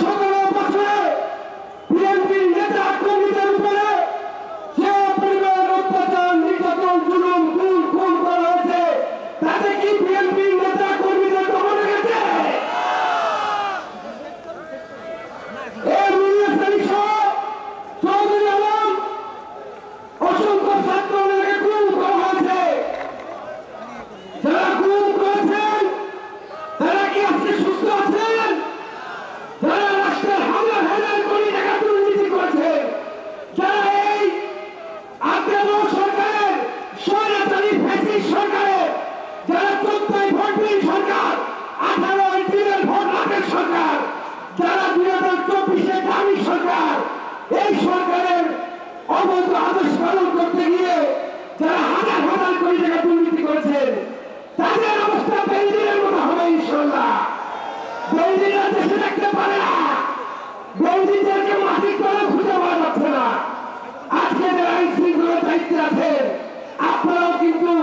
17 বছরে বিএনপির নেতা কর্মীদের উপরে যে পরিমাণ অত্যাচার নির্যাতন জুলুম খুন করা হয়েছে তাতে কি বিএনপির নেতা কর্মীদের দমনে গেছে? চৌধুরী আলম অসংখ্য ছাত্র গুম করা হয়েছে। যারা গুম করেছেন তারা কি আজকে সুস্থ আছেন? যারা রাষ্ট্রের হাজার কোটি টাকা দুর্নীতি করেছেন, যারা এই আগ্রামী সরকারের স্বৈরাচারী ফ্যাসিস্ট সরকারের, যারা 14 ভোট সরকার, 18 দিনের ভোট লাভের সরকার, যারা 2024 দামি সরকার, এই সরকারের অবৈধ আদেশ পালন করতে গিয়ে যারা হাজার কোটি টাকা দুর্নীতি করেছেন তাদের অবস্থা বেইজিংয়ের মতো হবে ইনশাআল্লাহ। বেইজিংরা দেশে দেখতে পারে না, বেইজিংদেরকে মাটি করে খুঁজে পাওয়া যাচ্ছে না। আজকে যারা আইন শৃঙ্খলার দায়িত্বে আছেন আপনারাও কিন্তু